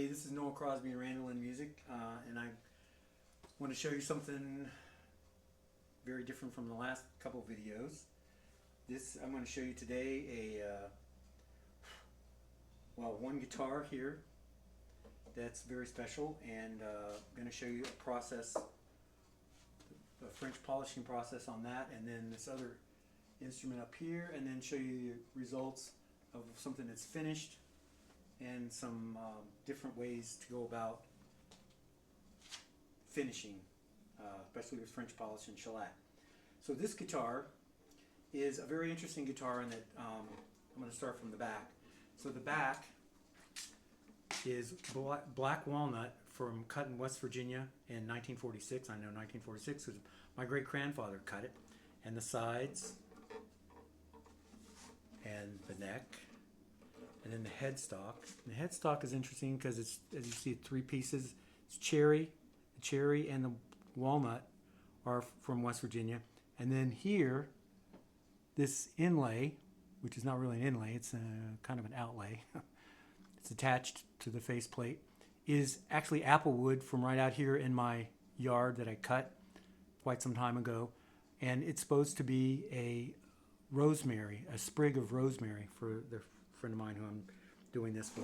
this is Noah Crosby and Randall in Music, and I want to show you something very different from the last couple videos. I'm going to show you today one guitar here that's very special, and I'm going to show you a process, a French polishing process on that, and then this other instrument up here, and then show you the results of something that's finished and some different ways to go about finishing, especially with French polish and shellac. So this guitar is a very interesting guitar in that I'm going to start from the back. So the back is black walnut from cut in West Virginia in 1946. I know 1946 because my great-grandfather cut it. And the sides and the neck, and then the headstock. And the headstock is interesting because it's, as you see, 3 pieces. It's cherry. The cherry and the walnut are from West Virginia. And then here, this inlay, which is not really an inlay, it's kind of an outlay. It's attached to the faceplate, is actually apple wood from right out here in my yard that I cut quite some time ago. And it's supposed to be a rosemary, a sprig of rosemary for the friend of mine who I'm doing this for.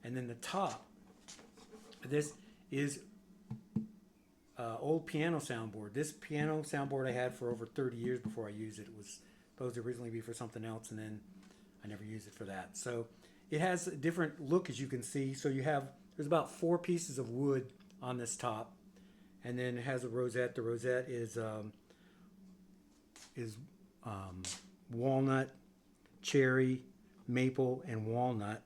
And then the top, this is old piano soundboard. This piano soundboard I had for over 30 years before I used it. It was supposed to originally be for something else, and then I never used it for that. So it has a different look, as you can see. So there's about 4 pieces of wood on this top, and then it has a rosette. The rosette is walnut, cherry, maple, and walnut.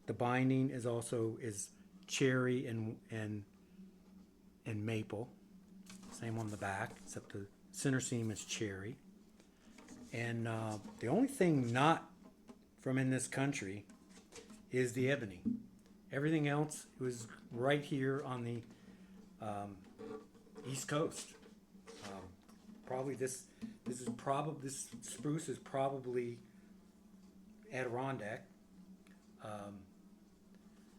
The binding is also cherry and maple. Same on the back, except the center seam is cherry. And the only thing not from in this country is the ebony. Everything else was right here on the East Coast. Probably this spruce is probably Adirondack,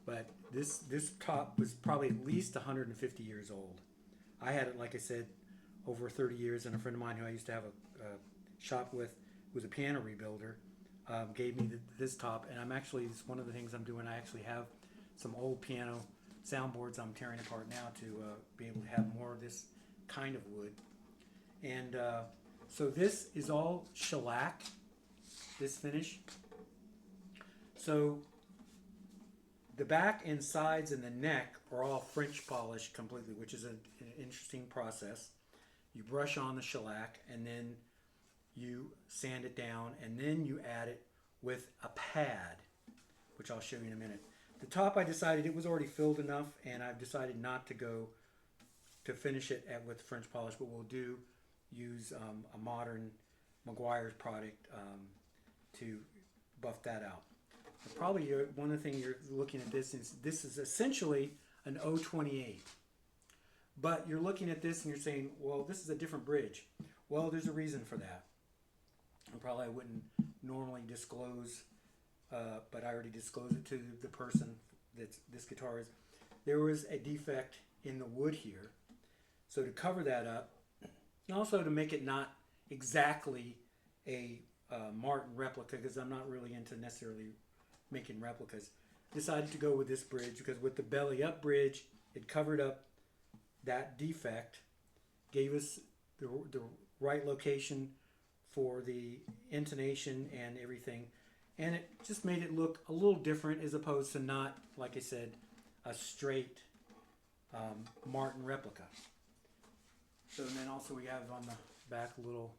but this top was probably at least 150 years old. I had it, like I said, over 30 years, and a friend of mine who I used to have a shop with, who was a piano rebuilder, gave me this top, and it's one of the things I'm doing. I actually have some old piano soundboards I'm tearing apart now to be able to have more of this kind of wood. And so this is all shellac, this finish. So the back and sides and the neck are all French polished completely, which is an interesting process. You brush on the shellac, and then you sand it down, and then you add it with a pad, which I'll show you in a minute. The top, I decided it was already filled enough, and I've decided not to go to finish it with French polish, but we'll use a modern Meguiar's product to buff that out. But probably one of the things you're looking at this is essentially an 028. But you're looking at this and you're saying, well, this is a different bridge. Well, there's a reason for that. And probably I wouldn't normally disclose, but I already disclosed it to the person that this guitar is. There was a defect in the wood here. So to cover that up, and also to make it not exactly a Martin replica, because I'm not really into necessarily making replicas, decided to go with this bridge, because with the belly up bridge, it covered up that defect, gave us the right location for the intonation and everything, and it just made it look a little different, as opposed to not, like I said, a straight Martin replica. So then also we have on the back a little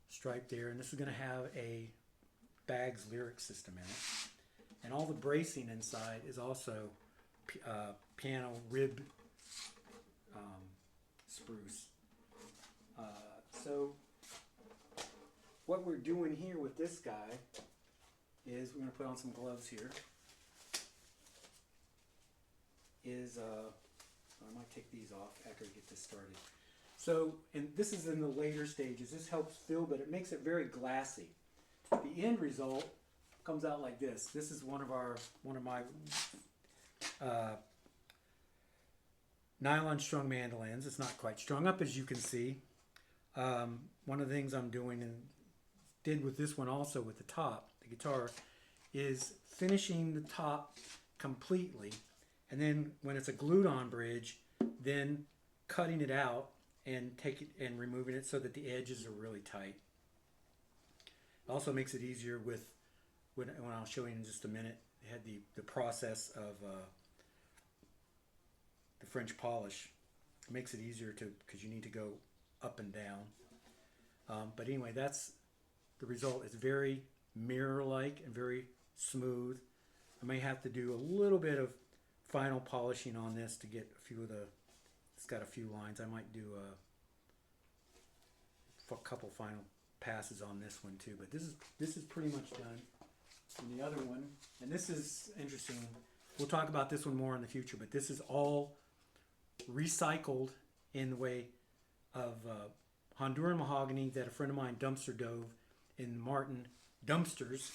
stripe there, and this is going to have a Baggs lyric system in it. And all the bracing inside is also piano rib spruce. So what we're doing here with this guy is we're going to put on some gloves here. I might take these off after we get this started. So, and this is in the later stages. This helps fill, but it makes it very glassy. The end result comes out like this. This is one of my uh, nylon strung mandolins. It's not quite strung up, as you can see. One of the things I'm doing, and did with this one also with the top, the guitar, is finishing the top completely, and then when it's a glued on bridge, then cutting it out and removing it so that the edges are really tight. It also makes it easier with when I'll show you in just a minute. It had the process of the French polish. It makes it easier because you need to go up and down. But anyway, that's the result. It's very mirror-like and very smooth. I may have to do a little bit of final polishing on this to get a few of the, it's got a few lines. I might do a couple final passes on this one too, but this is pretty much done. And the other one, and this is interesting, we'll talk about this one more in the future, but this is all recycled in the way of Honduran mahogany that a friend of mine dumpster dove in Martin dumpsters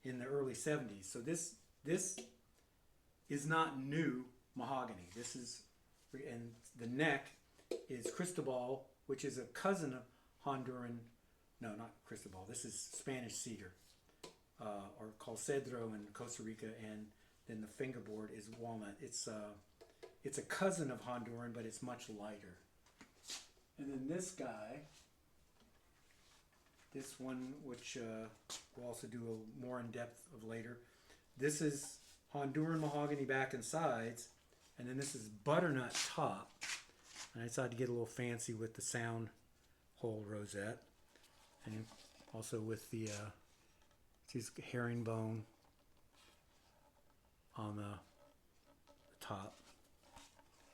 in the early 70s. So this is not new mahogany. This is, and the neck is Cristobal, which is a cousin of Honduran, no, not Cristobal, this is Spanish cedar, or called cedro in Costa Rica, and then the fingerboard is walnut. It's a cousin of Honduran, but it's much lighter. And then this guy, this one, which we'll also do a more in depth of later, this is Honduran mahogany back and sides, and then this is butternut top. And I decided to get a little fancy with the sound hole rosette, and also with the herringbone on the top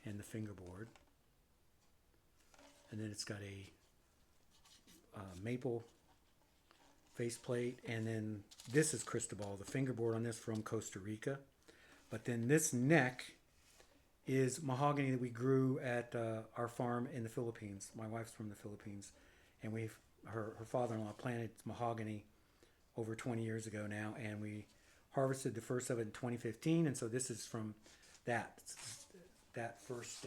and the fingerboard. And then it's got a maple faceplate, and then this is Cristobal, the fingerboard on this from Costa Rica. But then this neck is mahogany that we grew at our farm in the Philippines. My wife's from the Philippines, and her father-in-law planted mahogany over 20 years ago now, and we harvested the first of it in 2015, and so this is from that first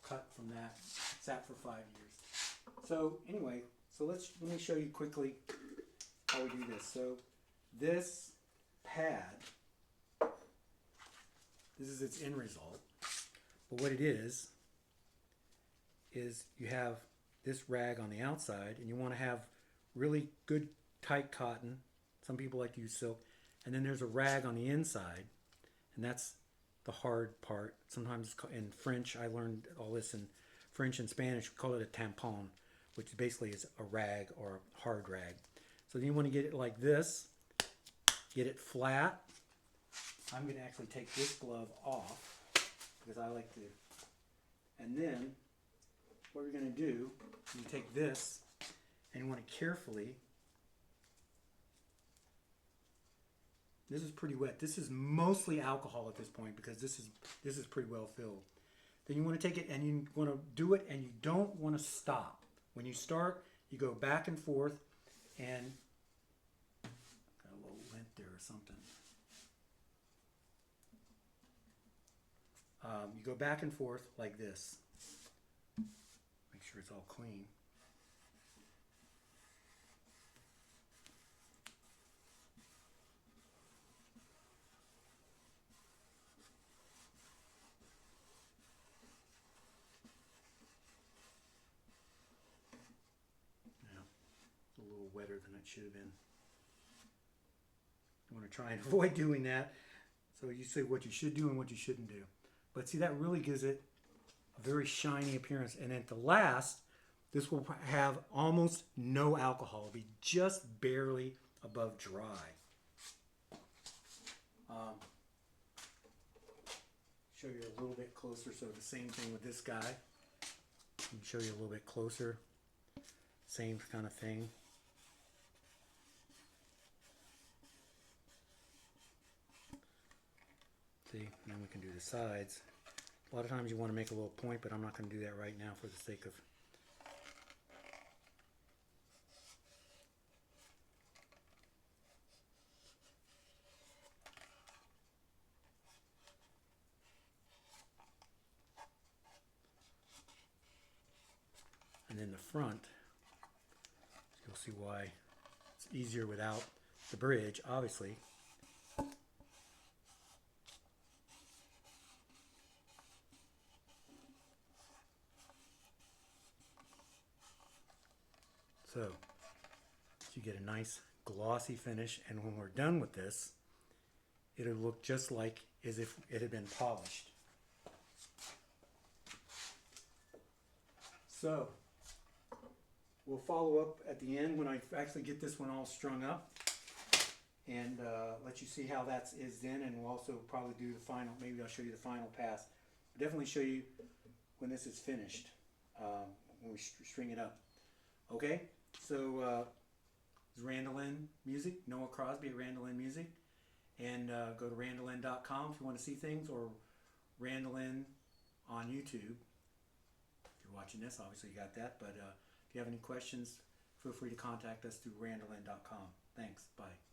cut from that. Sat for 5 years. So anyway, let me show you quickly how we do this. So this pad, this is its end result. But what it is you have this rag on the outside, and you want to have really good tight cotton. Some people like to use silk. And then there's a rag on the inside, and that's the hard part. Sometimes in French, I learned all this in French and Spanish, we call it a tampon, which basically is a rag or a hard rag. So then you want to get it like this, get it flat. I'm going to actually take this glove off because I like to, and then what we're going to do, you take this and you want to carefully, this is pretty wet. This is mostly alcohol at this point because this is pretty well filled. Then you want to take it and you want to do it, and you don't want to stop. When you start, you go back and forth, and got a little lint there or something. You go back and forth like this. Make sure it's all clean. A little wetter than it should have been. You want to try and avoid doing that. So you say what you should do and what you shouldn't do. But see, that really gives it a very shiny appearance. And at the last, this will have almost no alcohol. It'll be just barely above dry. Show you a little bit closer. So the same thing with this guy. Let me show you a little bit closer. Same kind of thing. See, and then we can do the sides. A lot of times you want to make a little point, but I'm not going to do that right now for the sake of front. You'll see why it's easier without the bridge, obviously. So you get a nice glossy finish, and when we're done with this, it'll look just like as if it had been polished. So we'll follow up at the end when I actually get this one all strung up, and let you see how that is then, and we'll also probably do the final, maybe I'll show you the final pass. I'll definitely show you when this is finished, when we string it up. Okay, so it's Randolin Music, Noah Crosby at Randolin Music, and go to randolin.com if you want to see things, or Randolin on YouTube. If you're watching this, obviously you got that, but if you have any questions, feel free to contact us through randolin.com. Thanks, bye.